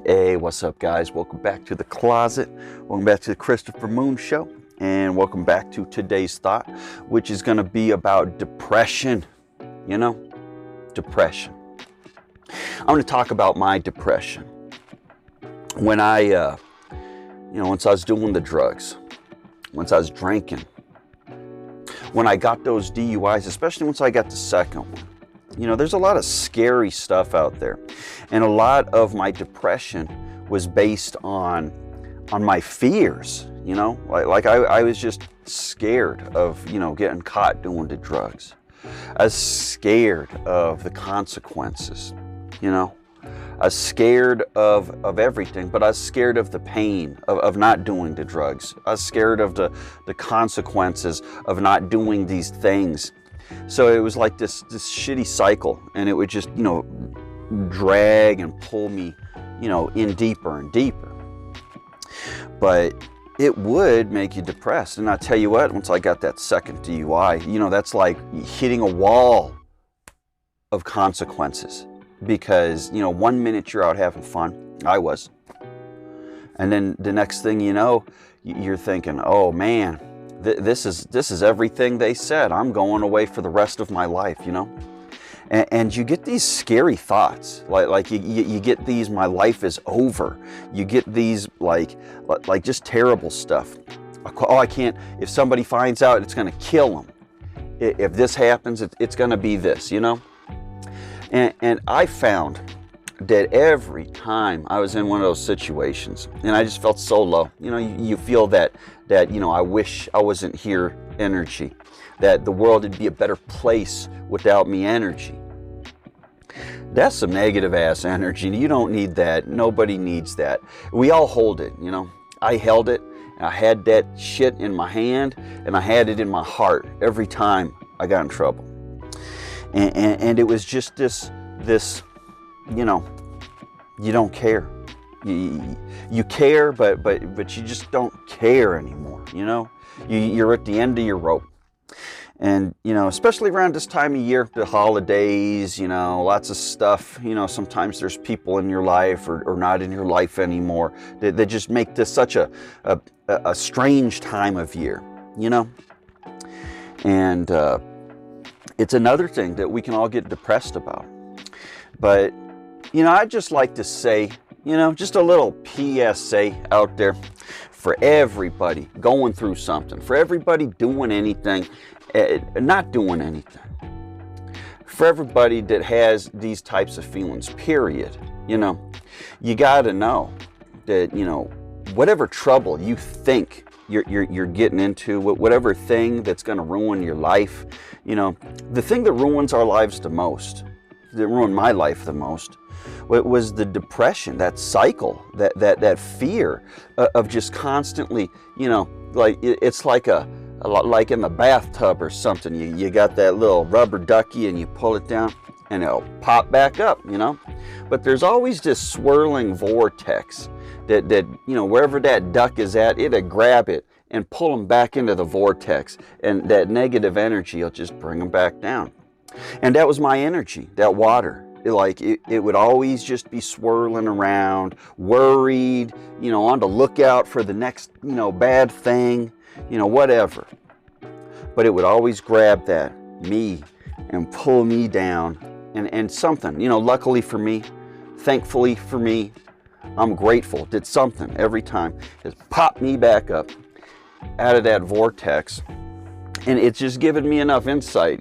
Hey, what's up, guys? Welcome back to the closet. Welcome back to the Christopher Moon Show. And welcome back to today's thought, which is going to be about depression. You know, depression. I'm going to talk about my depression. When once I was doing the drugs, once I was drinking, when I got those DUIs, especially once I got the second one, there's a lot of scary stuff out there. And a lot of my depression was based on my fears, I was just scared of, getting caught doing the drugs. I was scared of the consequences, I was scared of everything, but I was scared of the pain of not doing the drugs. I was scared of the consequences of not doing these things. So it was like this shitty cycle, and it would just, drag and pull me, in deeper and deeper. But it would make you depressed. And I tell you what, once I got that second DUI, that's like hitting a wall of consequences. Because, 1 minute you're out having fun. I was. And then the next thing you know, you're thinking, oh man, this is everything they said. I'm going away for the rest of my life, And you get these scary thoughts, like you get these, my life is over. You get these like just terrible stuff. Oh, I can't, if somebody finds out, it's gonna kill them. If this happens, it's gonna be this, And I found that every time I was in one of those situations, and I just felt so low, you feel that I wish I wasn't here energy, that the world would be a better place without me energy. That's some negative ass energy. You don't need that. Nobody needs that. We all hold it, I held it, and I had that shit in my hand, and I had it in my heart every time I got in trouble. And it was just this, you don't care. You care, but you just don't care anymore, You're at the end of your rope. And, especially around this time of year, the holidays, lots of stuff, sometimes there's people in your life or not in your life anymore that just make this such a strange time of year, And it's another thing that we can all get depressed about. But, I'd just like to say, just a little PSA out there for everybody going through something, for everybody doing anything, not doing anything, for everybody that has these types of feelings, period. You got to know that, whatever trouble you think you're getting into, whatever thing that's going to ruin your life, the thing that ruins our lives the most, that ruined my life the most, was the depression, that cycle, that fear of just constantly, it's like like in the bathtub or something. You got that little rubber ducky and you pull it down and it'll pop back up, But there's always this swirling vortex that wherever that duck is at, it'll grab it and pull them back into the vortex, and that negative energy will just bring them back down. And that was my energy, that water. It would always just be swirling around, worried, on the lookout for the next, bad thing, whatever. But it would always grab me and pull me down, and something, luckily for me, thankfully for me, I'm grateful, did something every time. Just popped me back up out of that vortex. And it's just given me enough insight,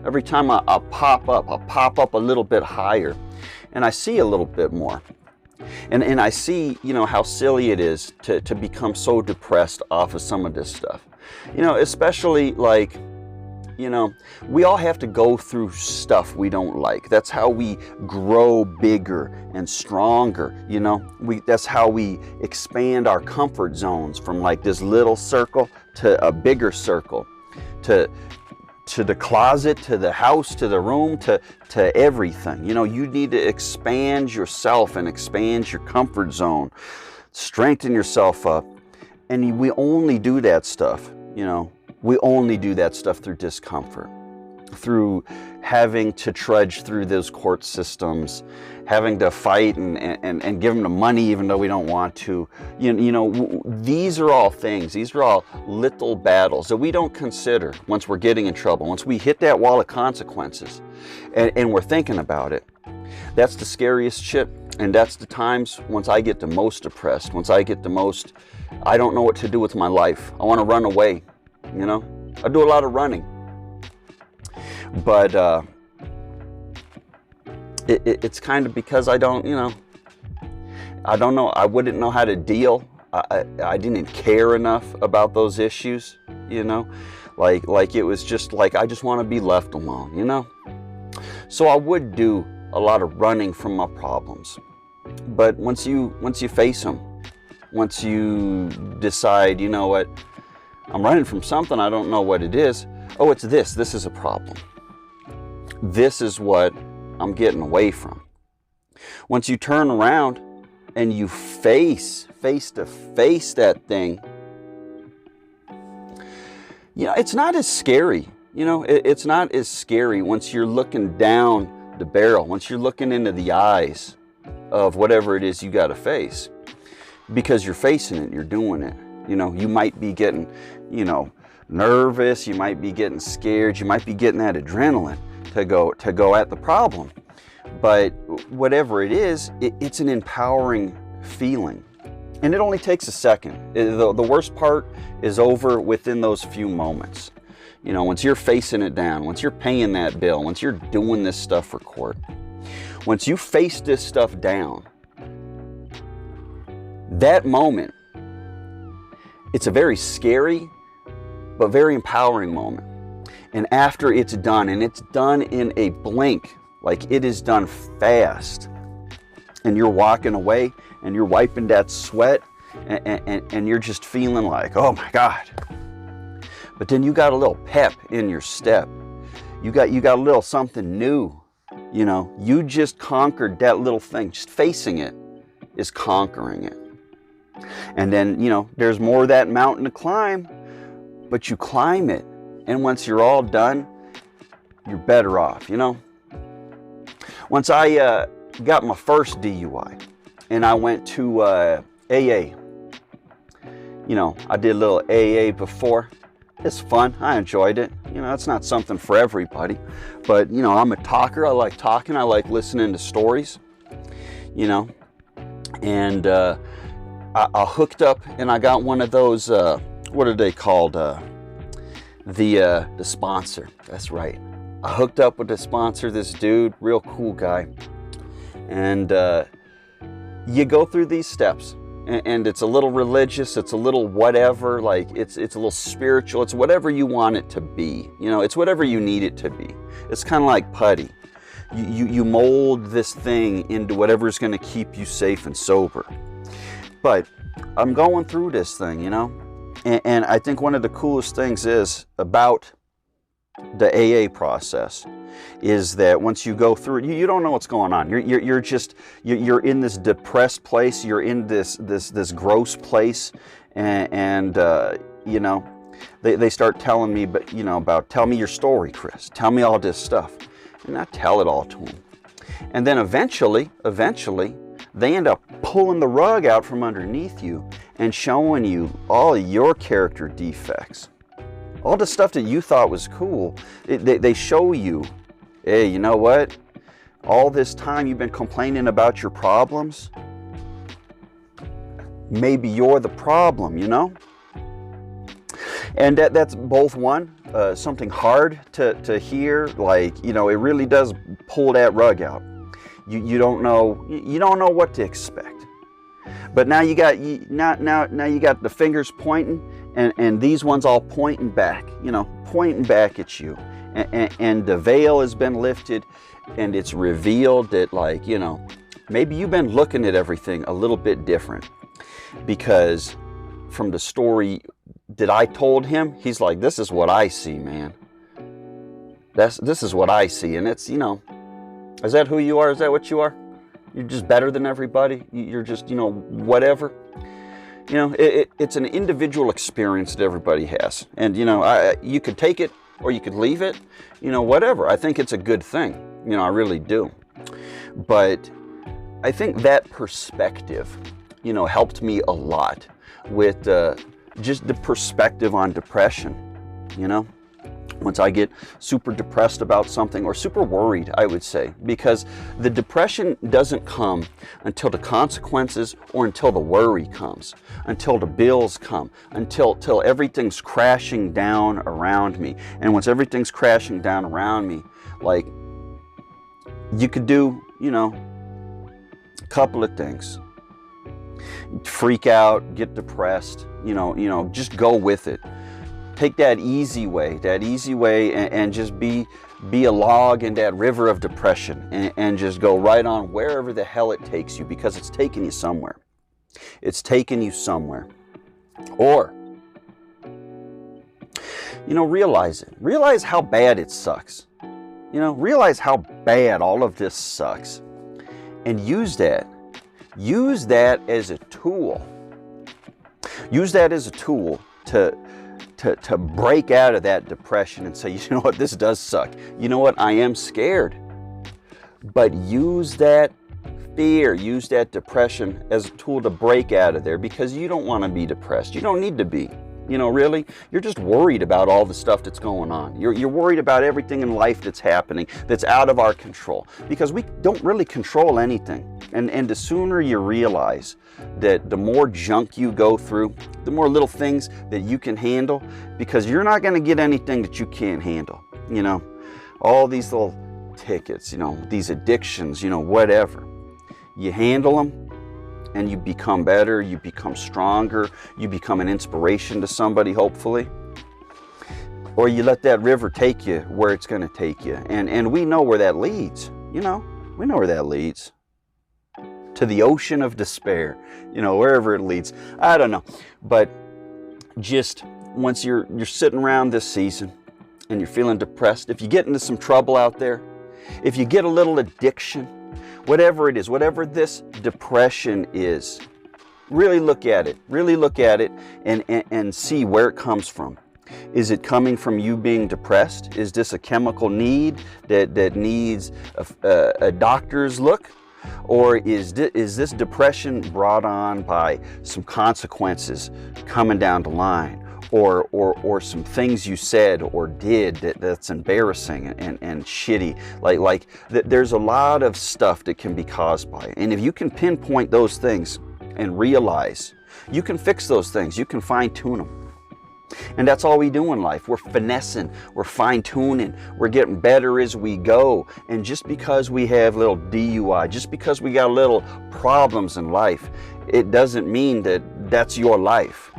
Every time I pop up a little bit higher, and I see a little bit more. And I see, how silly it is to become so depressed off of some of this stuff. Especially we all have to go through stuff we don't like. That's how we grow bigger and stronger, that's how we expand our comfort zones from like this little circle to a bigger circle, to the closet, to the house, to the room, to everything. You need to expand yourself and expand your comfort zone, strengthen yourself up. And we only do that stuff, we only do that stuff through discomfort. through having to trudge through those court systems, having to fight and give them the money even though we don't want to. These are all things, these are all little battles that we don't consider once we're getting in trouble, once we hit that wall of consequences and we're thinking about it. That's the scariest shit, and that's the times once I get the most depressed, once I get the most, I don't know what to do with my life. I want to run away, I do a lot of running. But it's kind of because I don't know, I wouldn't know how to deal. I didn't care enough about those issues, like it was just like, I just want to be left alone, So I would do a lot of running from my problems. But once you face them, once you decide, you know what, I'm running from something, I don't know what it is. Oh, it's this. This is a problem. This is what I'm getting away from. Once you turn around and you face to face that thing, it's not as scary. It's not as scary once you're looking down the barrel, once you're looking into the eyes of whatever it is you got to face, because you're facing it, you're doing it. You might be getting, nervous, you might be getting scared, you might be getting that adrenaline to go at the problem. But whatever it is, it's an empowering feeling. And it only takes a second. The worst part is over within those few moments. Once you're facing it down, once you're paying that bill, once you're doing this stuff for court, once you face this stuff down, that moment, it's a very scary but very empowering moment. And after it's done, and it's done in a blink, like it is done fast, and you're walking away and you're wiping that sweat and you're just feeling like, oh my God. But then you got a little pep in your step. You got a little something new. You just conquered that little thing. Just facing it is conquering it. And then, there's more of that mountain to climb, but you climb it. And once you're all done, you're better off, Once I got my first DUI and I went to AA, I did a little AA before. It's fun. I enjoyed it. It's not something for everybody, but I'm a talker. I like talking. I like listening to stories, and I hooked up and I got one of those, what are they called? The sponsor. That's right. I hooked up with the sponsor, this dude, real cool guy. And you go through these steps. And it's a little religious, it's a little whatever, like it's a little spiritual, it's whatever you want it to be. It's whatever you need it to be. It's kind of like putty. You mold this thing into whatever's going to keep you safe and sober. But I'm going through this thing, and I think one of the coolest things is about the AA process is that once you go through it, you don't know what's going on. You're in this depressed place. You're in this gross place, and they start telling me, about tell me your story, Chris. Tell me all this stuff, and I tell it all to them. And then eventually, they end up pulling the rug out from underneath you and showing you all your character defects. All the stuff that you thought was cool, they show you, hey, you know what? All this time you've been complaining about your problems. Maybe you're the problem, And that's both something hard to hear, like, it really does pull that rug out. You don't know what to expect. But now you got the fingers pointing, and these ones all pointing back, pointing back at you. And the veil has been lifted, and it's revealed that, maybe you've been looking at everything a little bit different. Because from the story that I told him, he's like, this is what I see, man. This is what I see. And it's, is that who you are? Is that what you are? You're just better than everybody. You're just, whatever. It's an individual experience that everybody has. And, you could take it or you could leave it, whatever. I think it's a good thing, I really do. But I think that perspective, helped me a lot with just the perspective on depression, Once I get super depressed about something, or super worried, I would say, because the depression doesn't come until the consequences or until the worry comes, until the bills come, until everything's crashing down around me. And once everything's crashing down around me, like, you could do, a couple of things. Freak out, get depressed, just go with it. Take that easy way and just be a log in that river of depression and just go right on wherever the hell it takes you, because it's taking you somewhere. It's taking you somewhere. Or, realize it. Realize how bad it sucks. Realize how bad all of this sucks. And use that. Use that as a tool. Use that as a tool to break out of that depression and say, you know what, this does suck. You know what, I am scared. But use that fear, use that depression as a tool to break out of there, because you don't want to be depressed. You don't need to be. Really, you're just worried about all the stuff that's going on. You're worried about everything in life that's happening, that's out of our control, because we don't really control anything. And the sooner you realize that the more junk you go through, the more little things that you can handle, because you're not going to get anything that you can't handle. All these little tickets, these addictions, whatever. You handle them, and you become better, you become stronger, you become an inspiration to somebody, hopefully. Or you let that river take you where it's going to take you. And we know where that leads, we know where that leads. To the ocean of despair, wherever it leads. I don't know. But just once you're sitting around this season and you're feeling depressed, if you get into some trouble out there, if you get a little addiction, whatever it is, whatever this depression is, really look at it. Really look at it and see where it comes from. Is it coming from you being depressed? Is this a chemical need that needs a doctor's look? Or is this depression brought on by some consequences coming down the line? Or some things you said or did that's embarrassing and shitty. Like there's a lot of stuff that can be caused by it. And if you can pinpoint those things and realize, you can fix those things. You can fine tune them. And that's all we do in life. We're finessing, we're fine tuning, we're getting better as we go. And just because we have little DUI, just because we got little problems in life, it doesn't mean that that's your life.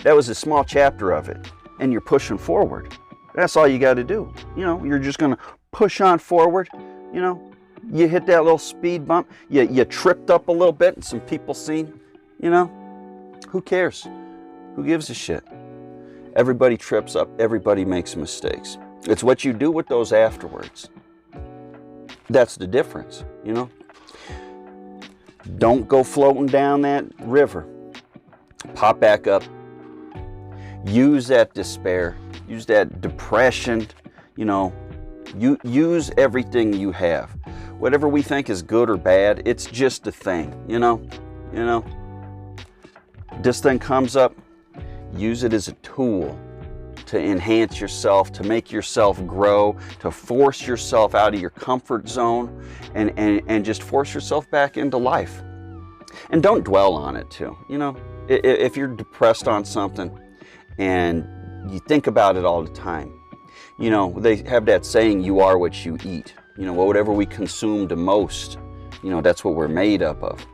That was a small chapter of it, and you're pushing forward. That's all you got to do. You're just going to push on forward. You hit that little speed bump, you tripped up a little bit, and some people seen, who cares? Who gives a shit? Everybody trips up, everybody makes mistakes. It's what you do with those afterwards. That's the difference, Don't go floating down that river. Pop back up. Use that despair, use that depression, use everything you have. Whatever we think is good or bad, it's just a thing, This thing comes up, use it as a tool to enhance yourself, to make yourself grow, to force yourself out of your comfort zone and just force yourself back into life. And don't dwell on it too, If you're depressed on something, and you think about it all the time. They have that saying, you are what you eat. Whatever we consume the most, that's what we're made up of.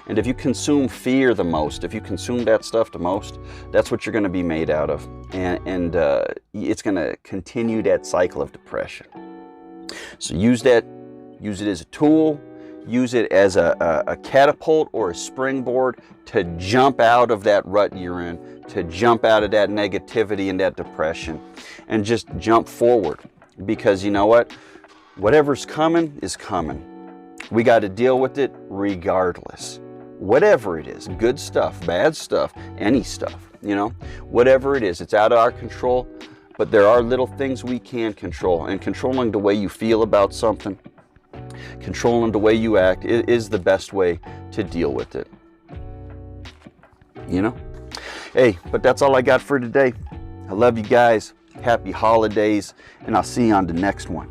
And if you consume fear the most, if you consume that stuff the most, that's what you're going to be made out of. And it's going to continue that cycle of depression. So use it as a tool, use it as a catapult or a springboard to jump out of that rut you're in, to jump out of that negativity and that depression, and just jump forward. Because you know what? Whatever's coming is coming. We got to deal with it regardless. Whatever it is, good stuff, bad stuff, any stuff, whatever it is, it's out of our control. But there are little things we can control, and controlling the way you feel about something, controlling the way you act is the best way to deal with it. You know? Hey, but that's all I got for today. I love you guys. Happy holidays, and I'll see you on the next one.